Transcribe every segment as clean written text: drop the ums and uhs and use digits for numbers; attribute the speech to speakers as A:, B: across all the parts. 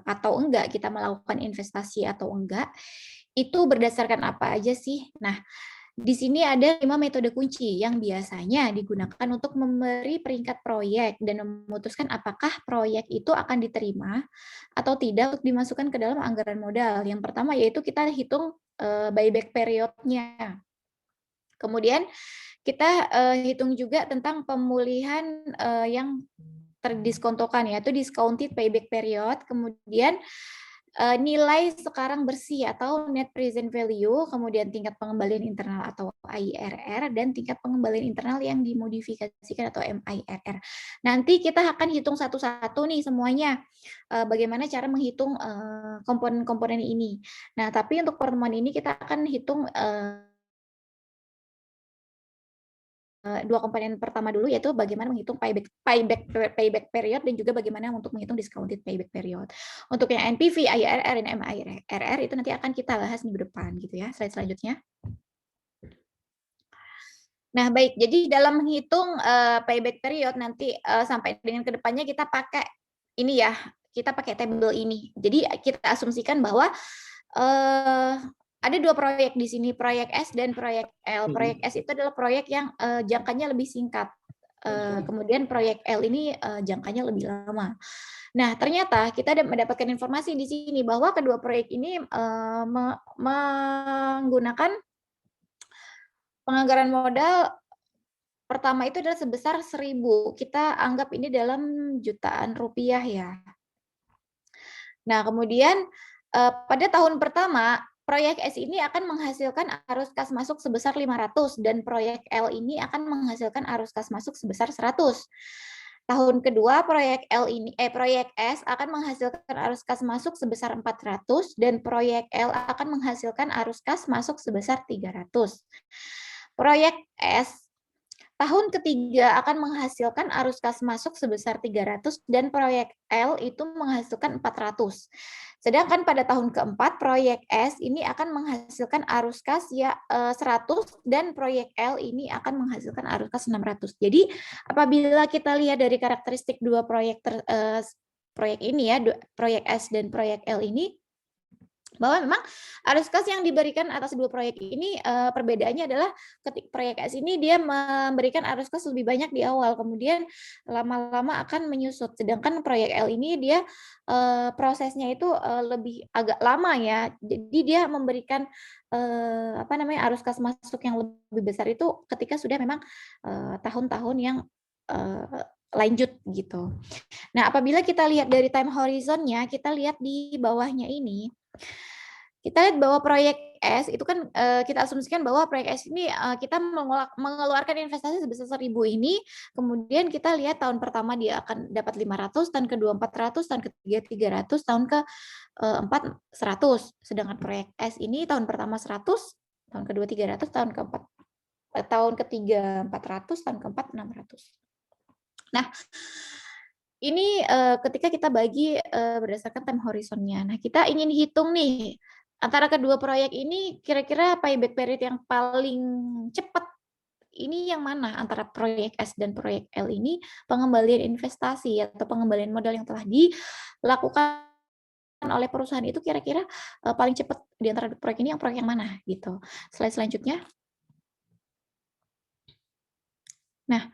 A: atau enggak, kita melakukan investasi atau enggak, itu berdasarkan apa aja sih? Nah, di sini ada 5 metode kunci yang biasanya digunakan untuk memberi peringkat proyek dan memutuskan apakah proyek itu akan diterima atau tidak untuk dimasukkan ke dalam anggaran modal. Yang pertama yaitu kita hitung, buyback period-nya. Kemudian kita, hitung juga tentang pemulihan, yang terdiskontokan, yaitu discounted payback period, kemudian, nilai sekarang bersih atau net present value, kemudian tingkat pengembalian internal atau IRR, dan tingkat pengembalian internal yang dimodifikasikan atau MIRR. Nanti kita akan hitung satu-satu nih semuanya, bagaimana cara menghitung, komponen-komponen ini. Nah, tapi untuk pertemuan ini kita akan hitung, 2 komponen pertama dulu, yaitu bagaimana menghitung payback period dan juga bagaimana untuk menghitung discounted payback period. Untuk yang NPV, IRR, dan MIRR itu nanti akan kita bahas minggu depan gitu ya, slide selanjutnya. Nah baik, jadi dalam menghitung, payback period nanti, sampai dengan ke depannya kita pakai ini ya, kita pakai tabel ini. Jadi kita asumsikan bahwa, ada 2 proyek di sini, proyek S dan proyek L. Proyek S itu adalah proyek yang, jangkanya lebih singkat, kemudian proyek L ini, jangkanya lebih lama. Nah, ternyata kita mendapatkan informasi di sini bahwa kedua proyek ini, menggunakan penganggaran modal pertama itu adalah sebesar 1.000, kita anggap ini dalam jutaan rupiah ya. Nah, kemudian, pada tahun pertama, proyek S ini akan menghasilkan arus kas masuk sebesar 500 dan proyek L ini akan menghasilkan arus kas masuk sebesar 100. Tahun kedua proyek S akan menghasilkan arus kas masuk sebesar 400 dan proyek L akan menghasilkan arus kas masuk sebesar 300. Proyek S tahun ketiga akan menghasilkan arus kas masuk sebesar 300 dan proyek L itu menghasilkan 400. Sedangkan pada tahun keempat proyek S ini akan menghasilkan arus kas 100 dan proyek L ini akan menghasilkan arus kas 600. Jadi apabila kita lihat dari karakteristik dua proyek ini ya, proyek S dan proyek L ini, bahwa memang arus kas yang diberikan atas dua proyek ini, perbedaannya adalah proyek S ini dia memberikan arus kas lebih banyak di awal, kemudian lama-lama akan menyusut. Sedangkan proyek L ini dia, prosesnya itu, lebih agak lama ya. Jadi dia memberikan, arus kas masuk yang lebih besar itu ketika sudah memang, tahun-tahun yang, lanjut gitu. Nah, apabila kita lihat dari time horizon-nya, kita lihat di bawahnya ini, kita lihat bahwa proyek S itu kan, kita asumsikan bahwa proyek S ini, kita mengeluarkan investasi sebesar 1.000 ini, kemudian kita lihat tahun pertama dia akan dapat 500, tahun kedua 400, tahun ketiga 300, tahun keempat 100. Sedangkan proyek S ini tahun pertama 100, tahun kedua 300, tahun ketiga 400, tahun keempat 600. Nah, ini, ketika kita bagi, berdasarkan time horizon-nya. Nah, kita ingin hitung nih, antara kedua proyek ini kira-kira payback period yang paling cepat ini yang mana? Antara proyek S dan proyek L ini pengembalian investasi atau pengembalian modal yang telah dilakukan oleh perusahaan itu kira-kira, paling cepat di antara proyek ini yang proyek yang mana? Gitu. Slide selanjutnya. Nah,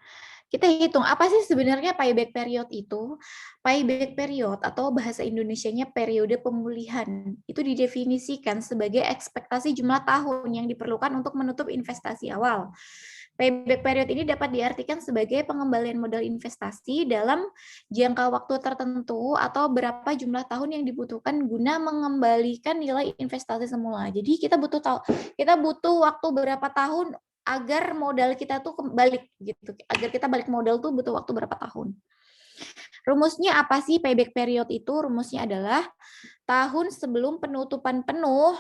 A: kita hitung, apa sih sebenarnya payback period itu? Payback period atau bahasa Indonesianya periode pemulihan, itu didefinisikan sebagai ekspektasi jumlah tahun yang diperlukan untuk menutup investasi awal. Payback period ini dapat diartikan sebagai pengembalian modal investasi dalam jangka waktu tertentu atau berapa jumlah tahun yang dibutuhkan guna mengembalikan nilai investasi semula. Jadi kita butuh waktu berapa tahun agar modal kita tuh balik gitu, agar kita balik modal tuh butuh waktu berapa tahun. Rumusnya apa sih payback period itu? Rumusnya adalah tahun sebelum penutupan penuh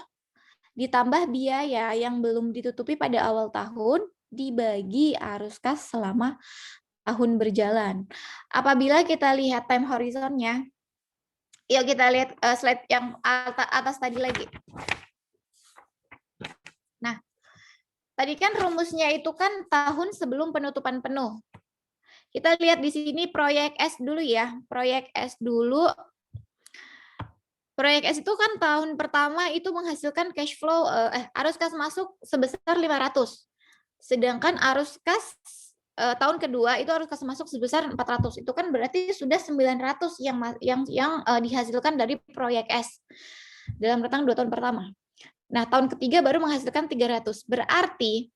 A: ditambah biaya yang belum ditutupi pada awal tahun dibagi arus kas selama tahun berjalan. Apabila kita lihat time horizon-nya, yuk kita lihat slide yang atas tadi lagi. Nah, tadi kan rumusnya itu kan tahun sebelum penutupan penuh. Kita lihat di sini proyek S dulu ya. Proyek S dulu Proyek S itu kan tahun pertama itu menghasilkan cash flow arus kas masuk sebesar 500. Sedangkan arus kas tahun kedua itu arus kas masuk sebesar 400. Itu kan berarti sudah 900 yang dihasilkan dari proyek S dalam rentang 2 tahun pertama. Nah, tahun ketiga baru menghasilkan 300. Berarti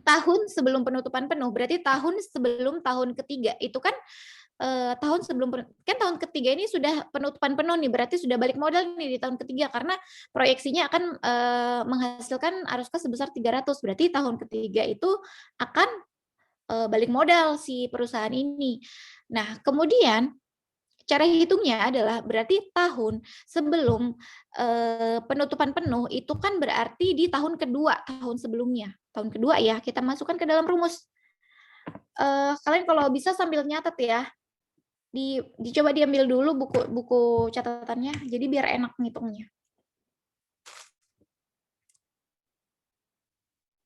A: tahun sebelum penutupan penuh, berarti tahun sebelum tahun ketiga itu kan tahun sebelum kan tahun ketiga ini sudah penutupan penuh nih, berarti sudah balik modal nih di tahun ketiga karena proyeksinya akan menghasilkan arus kas sebesar 300. Berarti tahun ketiga itu akan balik modal si perusahaan ini. Nah, kemudian cara hitungnya adalah berarti tahun sebelum penutupan penuh itu kan berarti di tahun kedua, tahun sebelumnya. Tahun kedua ya, kita masukkan ke dalam rumus. Kalian kalau bisa sambil nyatet ya. Dicoba diambil dulu buku catatannya, jadi biar enak ngitungnya.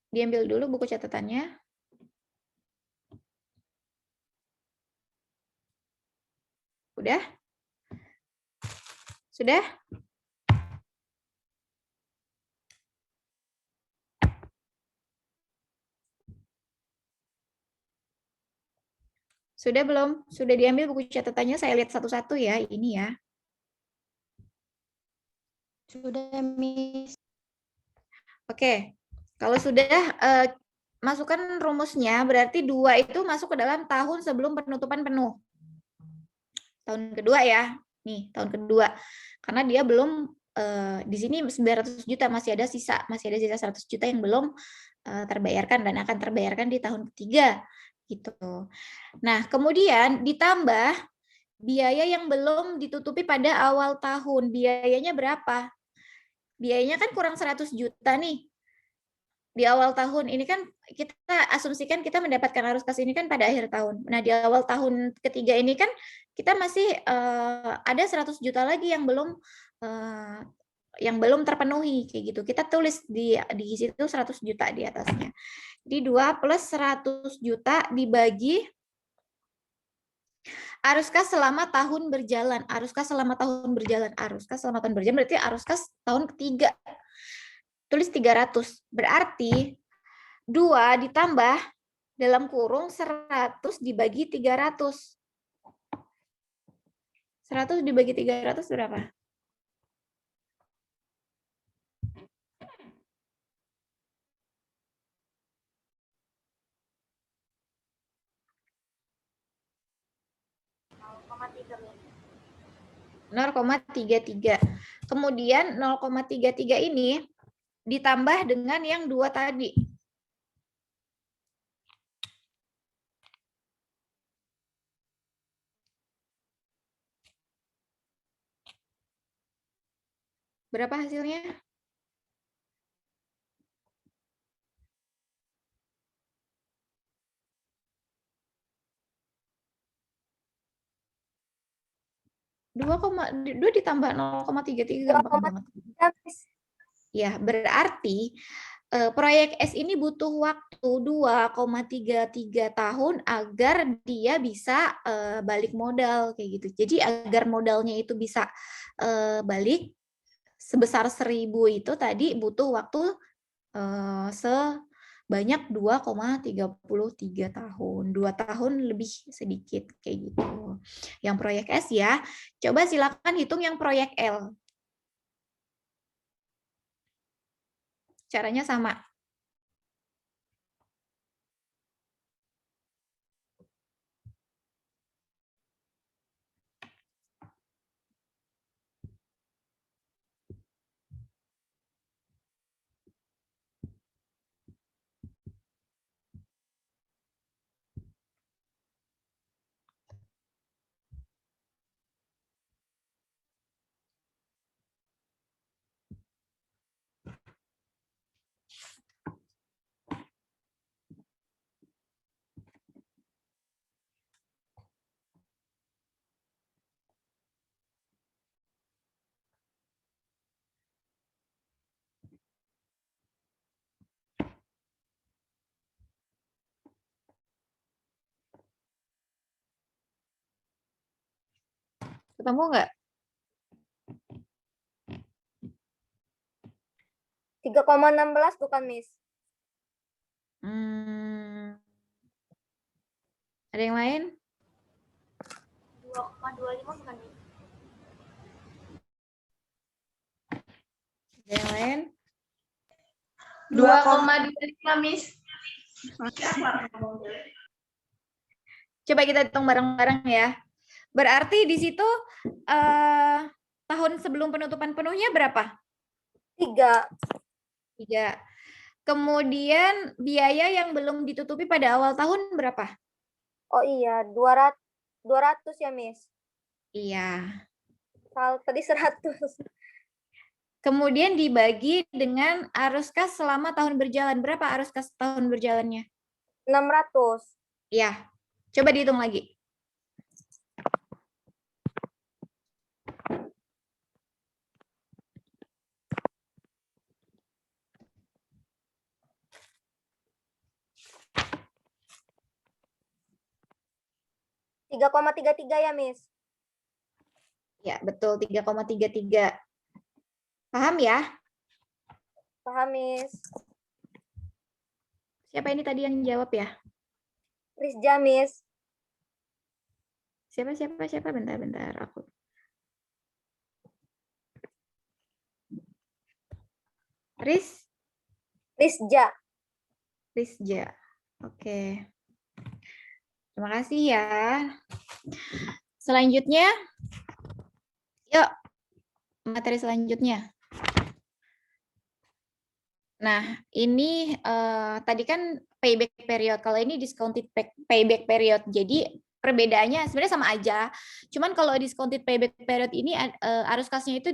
A: Diambil dulu buku catatannya. Udah? Sudah? Sudah belum? Sudah diambil buku catatannya, saya lihat satu-satu ya, ini ya.
B: Sudah, Miss.
A: Oke, kalau sudah masukkan rumusnya, berarti 2 itu masuk ke dalam tahun sebelum penutupan penuh. Tahun kedua ya, nih tahun kedua. Karena dia belum, di sini 900 juta, masih ada sisa 100 juta yang belum terbayarkan dan akan terbayarkan di tahun ketiga. Gitu. Nah, kemudian ditambah biaya yang belum ditutupi pada awal tahun. Biayanya berapa? Biayanya kan kurang 100 juta nih. Di awal tahun ini kan kita asumsikan kita mendapatkan arus kas ini kan pada akhir tahun. Nah, di awal tahun ketiga ini kan kita masih ada 100 juta lagi yang belum terpenuhi kayak gitu. Kita tulis di situ 100 juta di atasnya. Di 2 plus 100 juta dibagi arus kas selama tahun berjalan. Arus kas selama tahun berjalan. Arus kas selama tahun berjalan berarti arus kas tahun ketiga. Tulis 300. Berarti 2 ditambah dalam kurung 100 dibagi 300. 100 dibagi 300 berapa? Nol 0,33. Kemudian 0,33 ini ditambah dengan yang 2 tadi. Berapa hasilnya? Dua ditambah 0,33 gampang banget. Ya, berarti proyek S ini butuh waktu 2,33 tahun agar dia bisa balik modal kayak gitu. Jadi agar modalnya itu bisa balik sebesar 1.000 itu tadi butuh waktu sebanyak 2,33 tahun. 2 tahun lebih sedikit kayak gitu. Yang proyek S ya. Coba silakan hitung yang proyek L. Caranya sama. Ketemu nggak?
C: 3,16 bukan, Miss?
A: Ada yang lain?
C: 2,25 bukan, Miss?
A: Ada yang lain?
B: 2,25, Miss.
A: Coba kita hitung bareng-bareng ya. Berarti di situ tahun sebelum penutupan penuhnya berapa?
C: 3.
A: 3. Kemudian biaya yang belum ditutupi pada awal tahun berapa?
C: Oh iya, 200 ya, Miss?
A: Iya.
C: Tadi 100.
A: Kemudian dibagi dengan arus kas selama tahun berjalan. Berapa arus kas tahun berjalannya?
C: 600.
A: Iya. Coba dihitung lagi.
C: Tiga 3,33 ya, Miss?
A: Ya, betul. 3,33. Paham ya?
C: Paham, Miss.
A: Siapa ini tadi yang jawab ya?
C: Rizja, Miss.
A: Siapa? Bentar. Aku.
C: Rizja.
A: Oke. Terima kasih ya. Selanjutnya, yuk materi selanjutnya. Nah, ini tadi kan payback period. Kalau ini discounted payback period. Jadi perbedaannya sebenarnya sama aja. Cuman kalau discounted payback period ini arus kasnya itu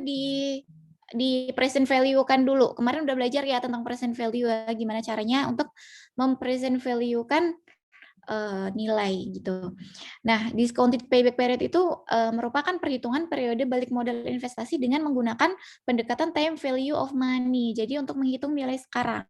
A: di present value kan dulu. Kemarin udah belajar ya tentang present value ya, gimana caranya untuk mempresent value kan nilai gitu. Nah, discounted payback period itu merupakan perhitungan periode balik modal investasi dengan menggunakan pendekatan time value of money. Jadi untuk menghitung nilai sekarang.